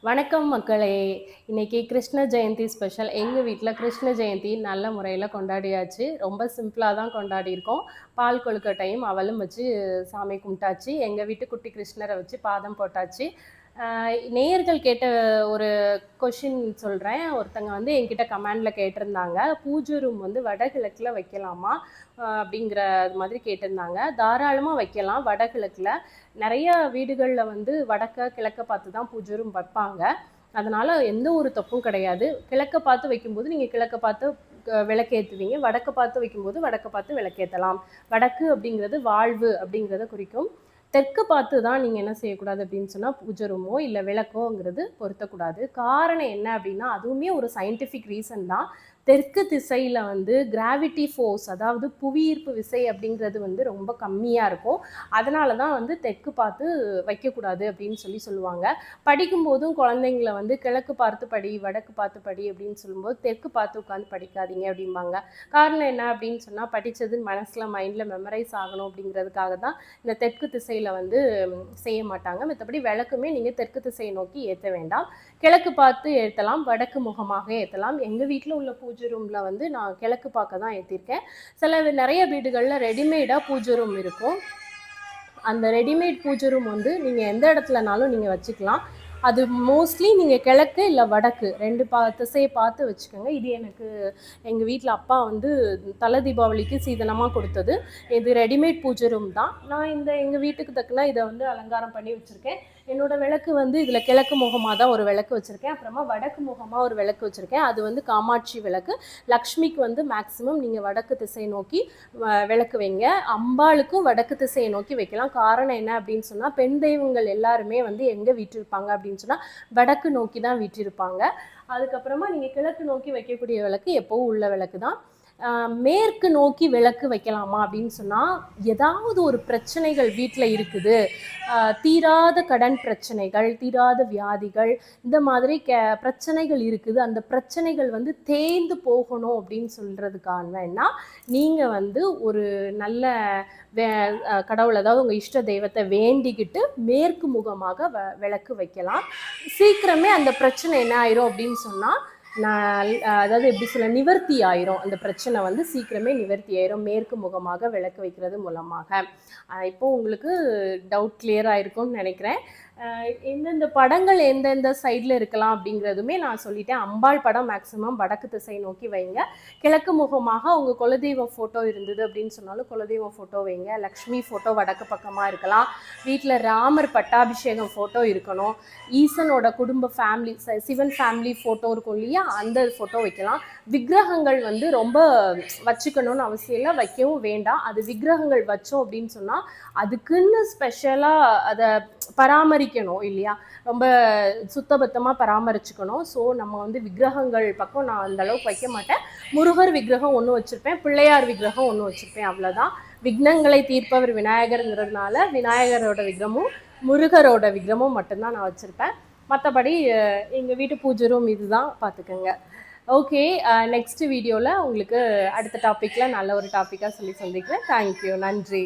வணக்கம் மக்களே. இன்னைக்கு கிருஷ்ண ஜெயந்தி ஸ்பெஷல். எங்கள் வீட்டில் கிருஷ்ண ஜெயந்தி நல்ல முறையில் கொண்டாடியாச்சு. ரொம்ப சிம்பிளாக தான் கொண்டாடியிருக்கோம். பால் கொழுக்கட்டையும் அவலும் வச்சு சாமி கும்பிட்டாச்சு. எங்கள் வீட்டு குட்டி கிருஷ்ணரை வச்சு பாதம் போட்டாச்சு. நேயர்கள் கேட்ட ஒரு கொஷின் சொல்கிறேன். ஒருத்தங்க வந்து என்கிட்ட கமெண்டில் கேட்டிருந்தாங்க, பூஜை ரூம் வந்து வடகிழக்கில் வைக்கலாமா அப்படிங்கிற மாதிரி கேட்டிருந்தாங்க. தாராளமாக வைக்கலாம். வடகிழக்கில் நிறைய வீடுகளில் வந்து வடக்க கிழக்க பார்த்து தான் பூஜை ரூம் வைப்பாங்க. அதனால் எந்த ஒரு தப்பும் கிடையாது. கிழக்க பார்த்து வைக்கும்போது நீங்கள் கிழக்க பார்த்து விளக்கேற்றுவீங்க, வடக்க பார்த்து வைக்கும்போது வடக்க பார்த்து விளக்கேற்றலாம். வடக்கு அப்படிங்கிறது வாழ்வு அப்படிங்கிறத குறிக்கும். தெற்கு பார்த்து தான் நீங்கள் என்ன செய்யக்கூடாது அப்படின்னு சொன்னால் பூஜை ரூமோ இல்லை விளக்கோங்கிறது பொருத்தக்கூடாது. காரணம் என்ன அப்படின்னா, அதுவுமே ஒரு சயின்டிஃபிக் ரீசன் தான். தெற்கு திசையில் வந்து கிராவிட்டி ஃபோர்ஸ், அதாவது புவியீர்ப்பு விசை அப்படிங்கிறது வந்து ரொம்ப கம்மியாக இருக்கும். அதனால தான் வந்து தெற்கு பார்த்து வைக்கக்கூடாது அப்படின்னு சொல்லுவாங்க. படிக்கும்போதும் குழந்தைங்கள வந்து கிழக்கு பார்த்து படி, வடக்கு பார்த்து படி அப்படின்னு சொல்லும்போது தெற்கு பார்த்து உட்காந்து படிக்காதீங்க அப்படிம்பாங்க. காரணம் என்ன அப்படின்னு சொன்னால், படித்தது மனசில் மைண்டில் மெமரைஸ் ஆகணும் அப்படிங்கிறதுக்காக தான் இந்த தெற்கு திசையில் வந்து செய்ய மாட்டாங்க. மற்றபடி விளக்குமே நீங்கள் தெற்கு திசையை நோக்கி ஏற்ற வேண்டாம். கிழக்கு பார்த்து ஏற்றலாம், வடக்கு முகமாக ஏற்றலாம். எங்கள் வீட்டில் உள்ள பூஜை ரூமில் வந்து நான் கிழக்கு பார்க்க தான் ஏற்றிருக்கேன். நிறைய வீடுகளில் ரெடிமேடாக பூஜை ரூம் இருக்கும். அந்த ரெடிமேட் பூஜை ரூம் வந்து நீங்கள் எந்த இடத்துலனாலும் நீங்கள் வச்சுக்கலாம். அது மோஸ்ட்லி நீங்கள் கிழக்கு இல்லை வடக்கு ரெண்டு திசையை பார்த்து வச்சுக்கோங்க. இது எனக்கு எங்கள் வீட்டில் அப்பா வந்து தலை தீபாவளிக்கு சீதனமாக கொடுத்தது. இது ரெடிமேட் பூஜை ரூம் தான். நான் எங்கள் வீட்டுக்கு தக்கன இதை வந்து அலங்காரம் பண்ணி வச்சுருக்கேன். என்னோடய விளக்கு வந்து இதில் கிழக்கு முகமாக தான் ஒரு விளக்கு வச்சுருக்கேன். அப்புறமா வடக்கு முகமாக ஒரு விளக்கு வச்சுருக்கேன். அது வந்து காமாட்சி விளக்கு. லக்ஷ்மிக்கு வந்து மேக்ஸிமம் நீங்கள் வடக்கு திசையை நோக்கி விளக்கு வைங்க. அம்பாளுக்கும் வடக்கு திசையை நோக்கி வைக்கலாம். காரணம் என்ன அப்படின்னு சொன்னால், பெண் தெய்வங்கள் எல்லாருமே வந்து எங்கே வீற்றிருப்பாங்க அப்படின்னு சொன்னால் வடக்கு நோக்கி தான் வீற்றிருப்பாங்க. அதுக்கப்புறமா நீங்கள் கிழக்கு நோக்கி வைக்கக்கூடிய விளக்கு எப்போவும் உள்ள விளக்கு தான். மேற்கு நோக்கி விளக்கு வைக்கலாமா அப்படின்னு சொன்னால், ஏதாவது ஒரு பிரச்சனைகள் வீட்டில் இருக்குது, தீராத கடன் பிரச்சனைகள், தீராத வியாதிகள், இந்த மாதிரி பிரச்சனைகள் இருக்குது, அந்த பிரச்சனைகள் வந்து தேய்ந்து போகணும் அப்படின்னு சொல்கிறதுக்கான வேணா நீங்கள் வந்து ஒரு நல்ல கடவுள், அதாவது உங்கள் இஷ்ட தெய்வத்தை வேண்டிக்கிட்டு மேற்கு முகமாக விளக்கு வைக்கலாம். சீக்கிரமே அந்த பிரச்சனை என்ன ஆயிரும் அப்படின்னு சொன்னால், அதாவது எப்படி சொல்ல, நிவர்த்தி ஆயிரும். அந்த பிரச்சனை வந்து சீக்கிரமே நிவர்த்தி ஆயிரும் மேற்கு முகமாக விளக்கு வைக்கிறது மூலமாக. இப்போ உங்களுக்கு டவுட் கிளியர் ஆயிருக்கும்னு நினைக்கிறேன். எந்தெந்த படங்கள் எந்தெந்த சைடில் இருக்கலாம் அப்படிங்கிறதுமே நான் சொல்லிட்டேன். அம்பாள் படம் மேக்ஸிமம் வடக்கு திசை நோக்கி வைங்க. கிழக்கு முகமாக உங்கள் குலதெய்வம் ஃபோட்டோ இருந்தது அப்படின்னு சொன்னாலும் குலதெய்வம் ஃபோட்டோ வைங்க. லக்ஷ்மி ஃபோட்டோ வடக்கு பக்கமாக இருக்கலாம். வீட்டில் ராமர் பட்டாபிஷேகம் ஃபோட்டோ இருக்கணும். ஈசனோட குடும்ப ஃபேமிலி, சிவன் ஃபேமிலி ஃபோட்டோ இருக்கும் இல்லையா, அந்த ஃபோட்டோ வைக்கலாம். விக்கிரகங்கள் வந்து ரொம்ப வச்சுக்கணும்னு அவசியம் இல்லை, வைக்கவும் வேண்டாம். அது விக்கிரகங்கள் வச்சோம் அப்படின்னு சொன்னால் அதுக்குன்னு ஸ்பெஷலாக அதை பராமரிக்கணும் இல்லையா, ரொம்ப சுத்தபத்தமாக பராமரிச்சுக்கணும். ஸோ நம்ம வந்து விக்கிரகங்கள் பக்கம் நான் அந்த அளவுக்கு வைக்க மாட்டேன். முருகர் விக்கிரகம் ஒன்று வச்சுருப்பேன், பிள்ளையார் விக்கிரகம் ஒன்று வச்சுருப்பேன், அவ்வளோதான். விக்னங்களை தீர்ப்பவர் விநாயகருங்கிறதுனால விநாயகரோட விக்கிரமும் முருகரோட விக்கிரமும் மட்டும்தான் நான் வச்சுருப்பேன். மற்றபடி எங்கள் வீட்டு பூஜை ரூம் இதுதான், பார்த்துக்கோங்க. ஓகே, நெக்ஸ்ட் வீடியோவில் உங்களுக்கு அடுத்த டாப்பிக்கில் நல்ல ஒரு டாப்பிக்காக சொல்லி சந்திக்கிறேன். தேங்க்யூ, நன்றி.